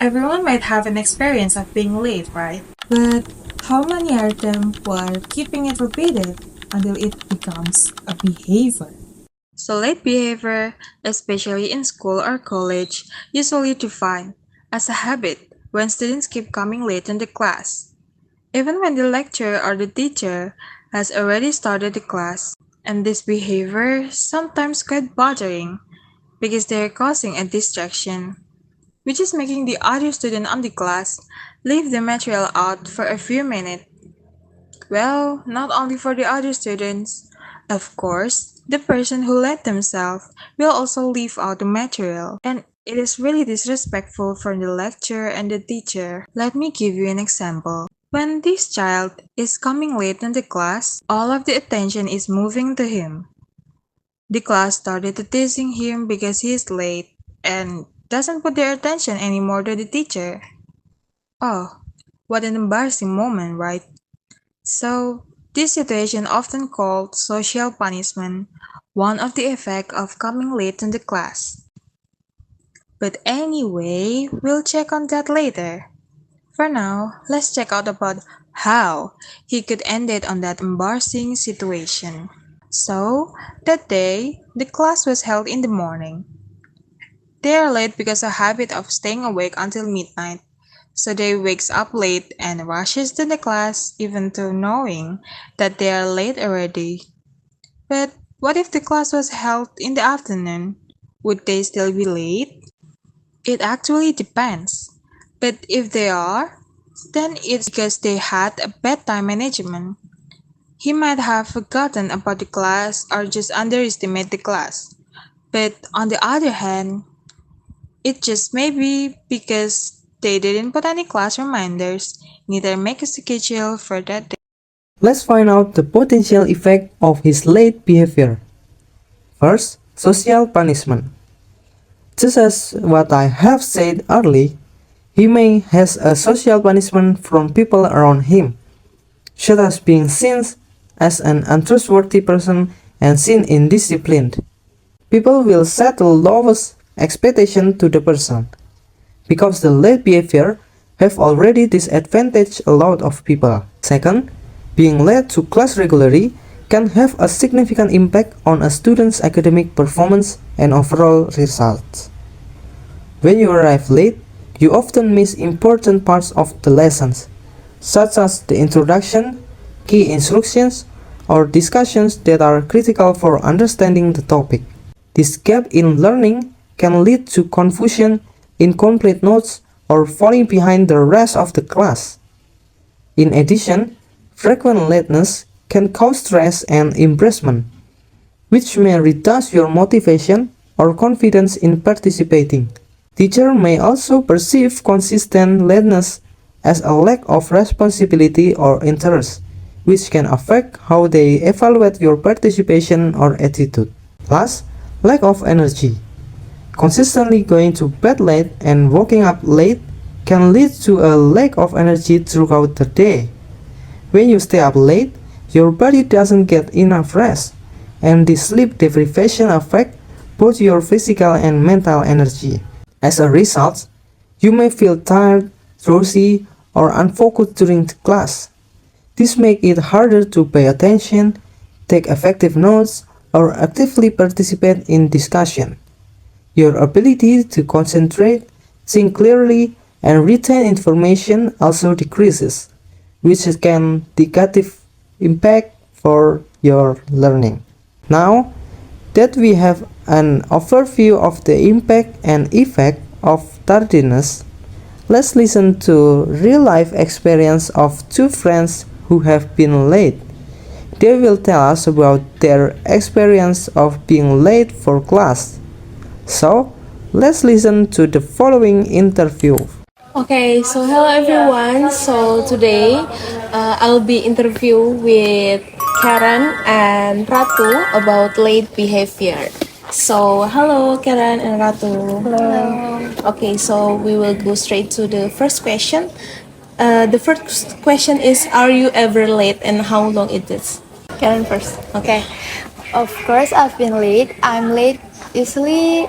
Everyone might have an experience of being late, right? But how many are them who are keeping it repeated until it becomes a behavior? So late behavior, especially in school or college, usually defined as a habit when students keep coming late in the class. Even when the lecturer or the teacher has already started the class, and this behavior is sometimes quite bothering because they are causing a distraction, which is making the other student on the class leave the material out for a few minutes. Well, not only for the other students, of course, the person who let themselves will also leave out the material, and it is really disrespectful for the lecturer and the teacher. Let me give you an example. When this child is coming late in the class, all of the attention is moving to him. The class started teasing him because he is late and doesn't put their attention anymore to the teacher. Oh, what an embarrassing moment, right? So, this situation often called social punishment, one of the effects of coming late in the class. But anyway, we'll check on that later. For now, let's check out about how he could end it on that embarrassing situation. So, that day, the class was held in the morning. They are late because of a habit of staying awake until midnight. So they wakes up late and rushes to the class even though knowing that they are late already. But what if the class was held in the afternoon? Would they still be late? It actually depends. But if they are, then it's because they had a bad time management. He might have forgotten about the class or just underestimate the class. But on the other hand, it just may be because they didn't put any class reminders, neither make a schedule for that day. Let's find out the potential effect of his late behavior. First, social punishment. Just as what I have said earlier, he may has a social punishment from people around him, such as being seen as an untrustworthy person and seen indisciplined. People will set the lowest expectation to the person, because the late behavior have already disadvantaged a lot of people. Second, being late to class regularly can have a significant impact on a student's academic performance and overall results. When you arrive late, you often miss important parts of the lessons, such as the introduction, key instructions, or discussions that are critical for understanding the topic. This gap in learning can lead to confusion, incomplete notes, or falling behind the rest of the class. In addition, frequent lateness can cause stress and embarrassment, which may reduce your motivation or confidence in participating. Teachers may also perceive consistent lateness as a lack of responsibility or interest, which can affect how they evaluate your participation or attitude. Last, lack of energy. Consistently going to bed late and waking up late can lead to a lack of energy throughout the day. When you stay up late, your body doesn't get enough rest, and this sleep deprivation affects both your physical and mental energy. As a result, you may feel tired, drowsy, or unfocused during the class. This makes it harder to pay attention, take effective notes, or actively participate in discussion. Your ability to concentrate, think clearly, and retain information also decreases, which can negative impact for your learning. Now that we have an overview of the impact and effect of tardiness, let's listen to real-life experience of two friends who have been late. They will tell us about their experience of being late for class. So, let's listen to the following interview. Okay, so hello everyone. So today I'll be interview with Karen and Ratu about late behavior. So hello Karen and Ratu. Hello. Okay, so we will go straight to the first question. The first question is, are you ever late and how long it is? Karen first. Okay. Of course, I've been late. I'm late usually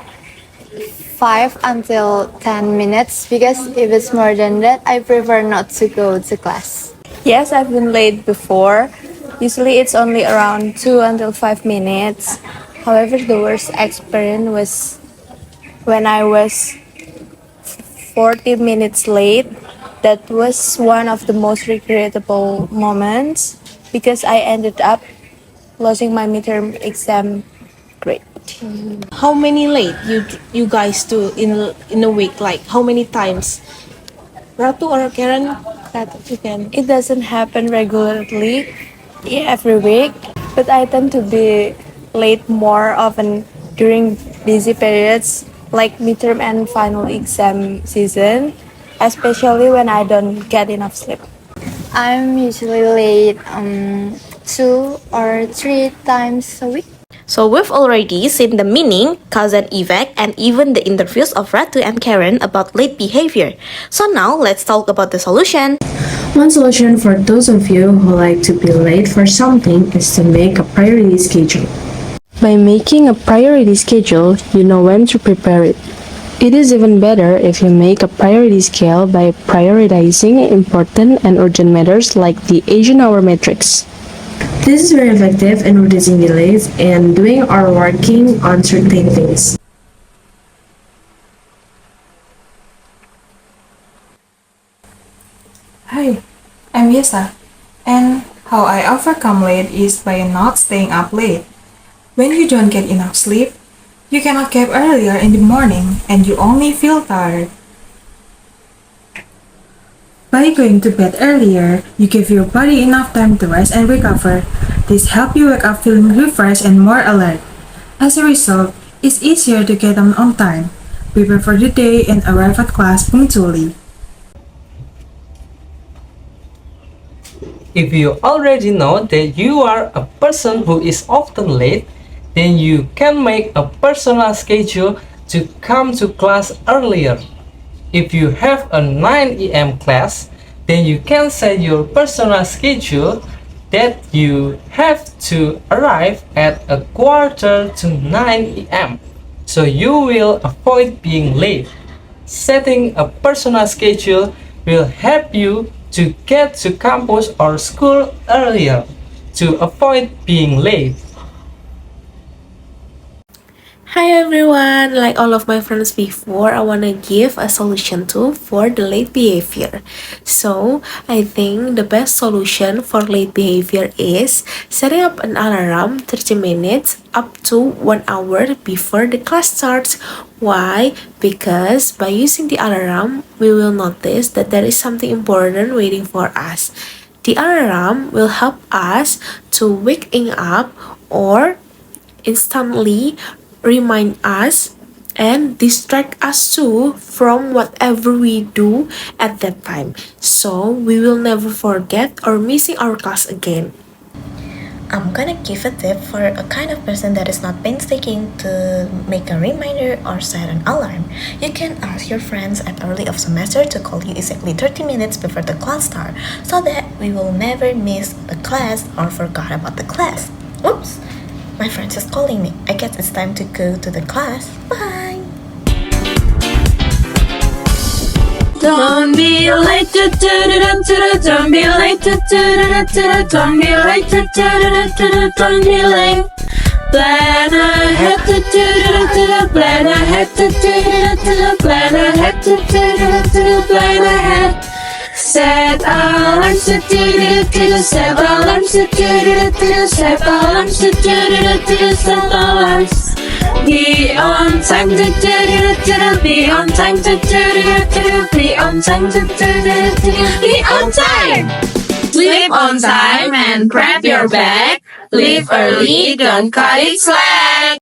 5 until 10 minutes because if it's more than that, I prefer not to go to class. Yes, I've been late before. Usually it's only around 2 until 5 minutes. However, the worst experience was when I was 40 minutes late. That was one of the most regrettable moments because I ended up losing my midterm exam grade. How many late you guys do in a week? Like how many times? Ratu or Karen? That you can. It doesn't happen regularly every week, but I tend to be late more often during busy periods like midterm and final exam season, especially when I don't get enough sleep. I'm usually late 2 or 3 times a week. So we've already seen the meaning, cause and effect, and even the interviews of Ratu and Karen about late behavior. So now let's talk about the solution. One solution for those of you who like to be late for something is to make a priority schedule. By making a priority schedule, you know when to prepare it. It is even better if you make a priority scale by prioritizing important and urgent matters like the Eisenhower matrix. This is very effective in reducing delays and doing or working on certain things. Hi, I'm Yesa, and how I overcome late is by not staying up late. When you don't get enough sleep, you cannot get up earlier in the morning and you only feel tired. By going to bed earlier, you give your body enough time to rest and recover. This helps you wake up feeling refreshed and more alert. As a result, it's easier to get on time, prepare for the day, and arrive at class punctually. If you already know that you are a person who is often late, then you can make a personal schedule to come to class earlier. If you have a 9 a.m. class, then you can set your personal schedule that you have to arrive at a quarter to 9 a.m. So you will avoid being late. Setting a personal schedule will help you to get to campus or school earlier to avoid being late. Hi everyone, like all of my friends before, I wanna give a solution too for the late behavior. So I think the best solution for late behavior is setting up an alarm 30 minutes up to 1 hour before the class starts. Why? Because by using the alarm, we will notice that there is something important waiting for us. The alarm will help us to waking up or instantly remind us and distract us too from whatever we do at that time, so we will never forget or missing our class again. I'm gonna give a tip for a kind of person that is not painstaking to make a reminder or set an alarm. You can ask your friends at early of semester to call you exactly 30 minutes before the class start, so that we will never miss the class or forgot about the class. Oops! My friend is calling me. I guess it's time to go to the class. Bye! Don't be late to don't be late to don't be late to don't be late. Plan ahead to plan ahead to plan ahead to plan ahead. Set alarms to set alarms to set alarms to set alarms. Be on time to be on time to be on time to be on time. Sleep on time and grab your bag. Leave early, don't cut it slack.